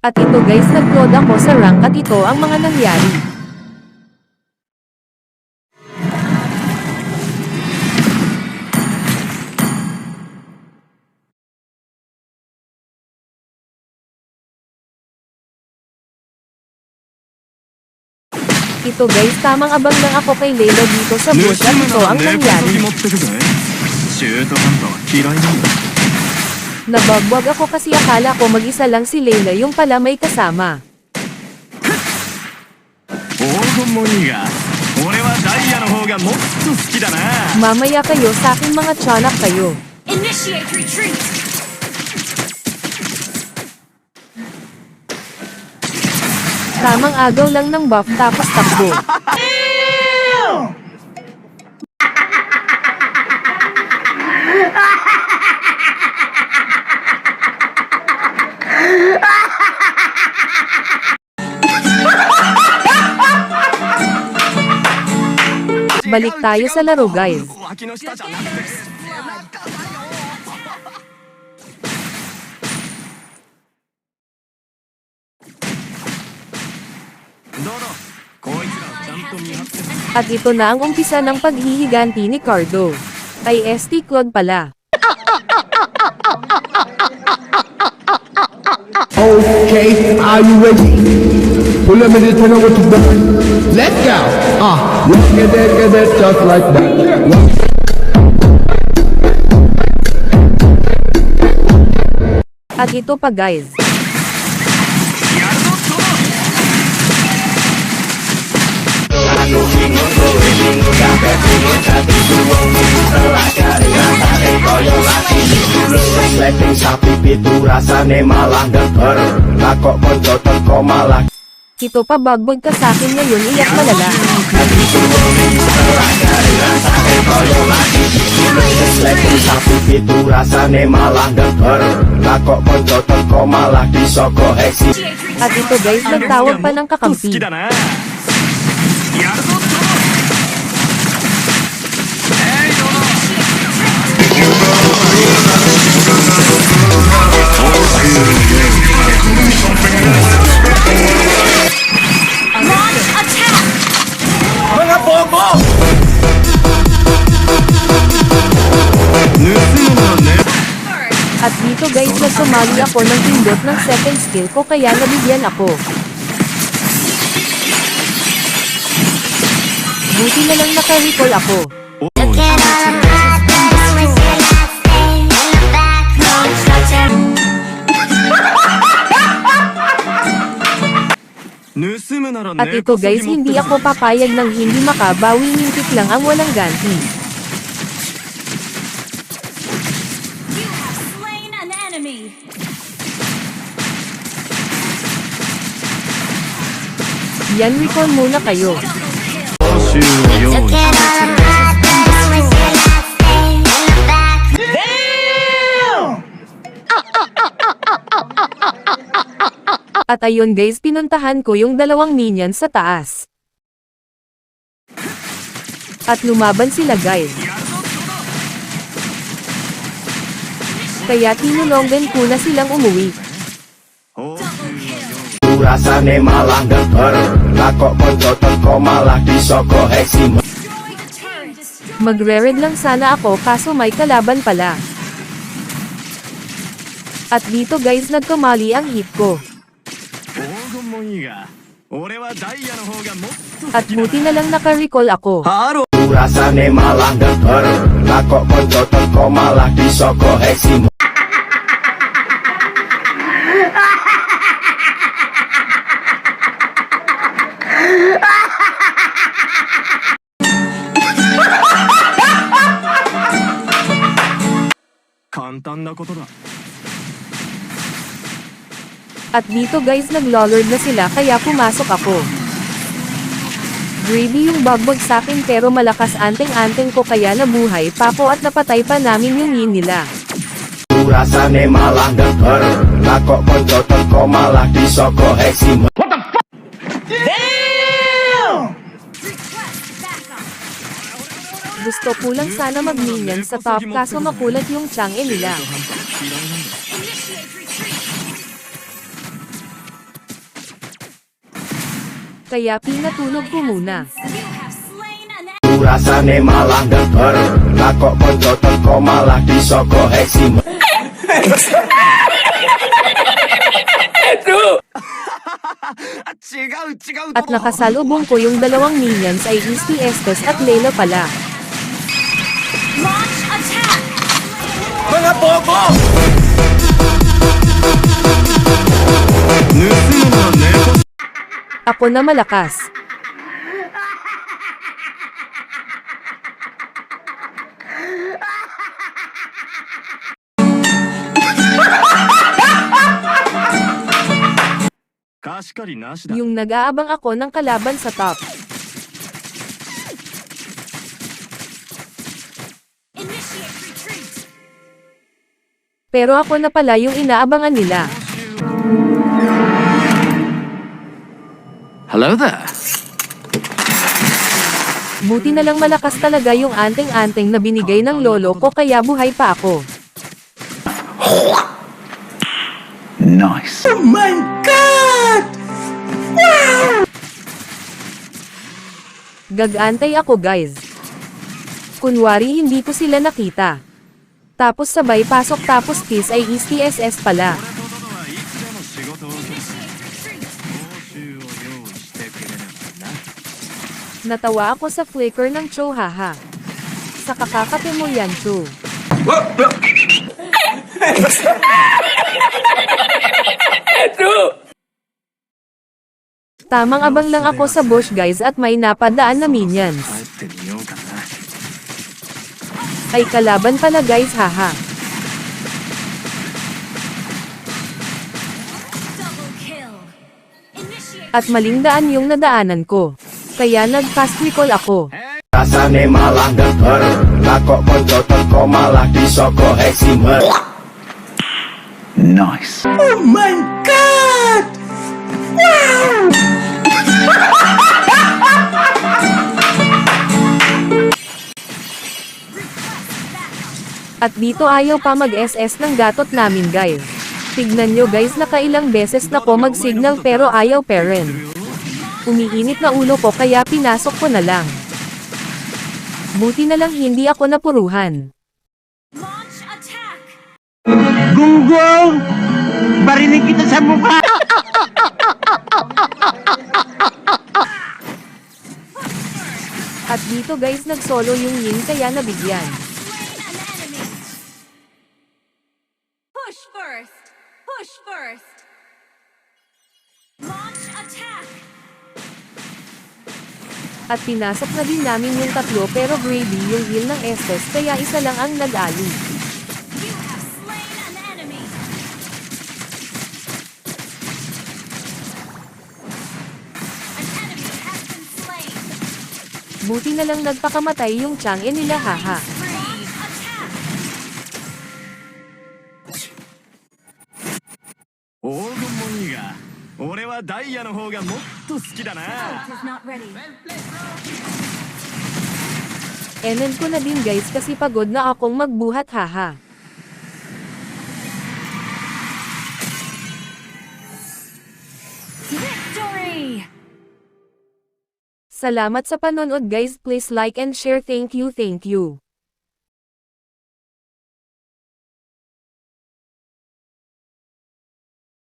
At ito guys, nag-load ako sa rank at ito ang mga nangyari. Ito guys, tamang abang lang ako kay Layla dito sa bush at ito ang nangyari. Nabagwag ako kasi akala ko mag-isa lang si Layla, yung pala may kasama. Mamaya kayo sa akin mga tiyanak kayo. Initiate retreat! Tamang agaw lang ng buff tapos takbo. Balik tayo sa laro guys. At ito na ang umpisa ng paghihiganti ni Cardo. Ay ST Claude pala. Okay, are you ready? Pull a minute to know what you've done. Let's go. Get it, just like that. At ito pa guys. Letting sapi pitu rasane malah deger. Lakok konco teko malah. Ito pa bagbog ka sa akin ngayon, iyak malala. Letting sapi pitu rasane malah deger. Lakok konco teko malah disoko heksi. At ito guys, nagtawag pa ng kakampi. Launch attack! Mga bobo! At dito guys, nagsumali ako ng pindot ng second skill ko kaya nabigyan ako. Buti na lang naka-recall ako. At ito guys, hindi ako papayag ng hindi makabawi, mintik lang ang walang ganti. You have slain an enemy! Yan, recall muna kayo. At ayun guys, pinuntahan ko yung dalawang minions sa taas. At lumaban sila guys. Kaya tinulungan ko na silang umuwi. Rasane malah deger. Lakok konco teko malah disoko heksi. Magre-red lang sana ako kaso may kalaban pala. At dito guys, nagkamali ang hit ko. At buti na lang naka-recall ako. Rasane malah deger. Lakok konco teko malah disoko heksi. At dito guys, nag-lolord na sila kaya pumasok ako. Greedy yung bagbag sa akin pero malakas anteng-anteng ko kaya nabuhay pa ko at napatay pa namin yung yin nila. Rasane malah deger. Lakok konco teko malah disoko heksi. What the fuck? Damn! Gusto ko lang sana mag-minion sa top kaso makulat yung chang'e nila. Kaya pinatulog ko muna. You have slain an enemy. Ku rasane malah deger. Lah kok konco teko malah disoko heksi. At nakasalubong ko yung dalawang minions ay Easty Estes at Layla pala. Launch attack. Mga bobo! Ako na malakas. Yung nag-aabang ako ng kalaban sa top. Initiate retreat. Pero ako na pala yung inaabangan nila. Hello there. Buti na lang malakas talaga yung anteng-anteng na binigay ng lolo ko kaya buhay pa ako. Nice. Gag-antay ako guys. Kunwari hindi ko sila nakita. Tapos sabay pasok tapos kiss ay Easty SS pala. Natawa ako sa flicker ng Cho haha. Sa kakakate mo yan Cho. Tamang abang lang ako sa bush guys at may napadaan na minions. Ay kalaban pala guys haha. Double kill. Initiate. At maling daan yung nadaanan ko. Kaya nag-fast recall ako. Rasane malah deger. Lah kok konco teko malah disoko heksi. Nice. At dito ayaw pa mag-SS ng gatot namin guys. Tignan nyo guys nakailang beses na ko mag-signal pero ayaw pa rin. Umiinit na ulo ko kaya pinasok ko na lang. Buti na lang hindi ako napuruhan. Launch attack. Gunggong! Barinig kita sa mukha! At dito guys nag-solo yung Yin kaya nabigyan. Slain an enemy. Push first. Push first. Launch attack. At pinasok na din namin yung tatlo pero gravy yung heal ng Estes kaya isa lang ang nag-ali. You have slain an enemy. An enemy has been slain. Buti na lang nagpakamatay yung Chang'e nila haha. Free. Attack. 黄金もいいが、俺はダイヤの方がもっと好きだな。 Is not ready. Enen ko na din guys kasi pagod na akong magbuhat haha. Victory! Salamat sa panonood guys, please like and share, thank you.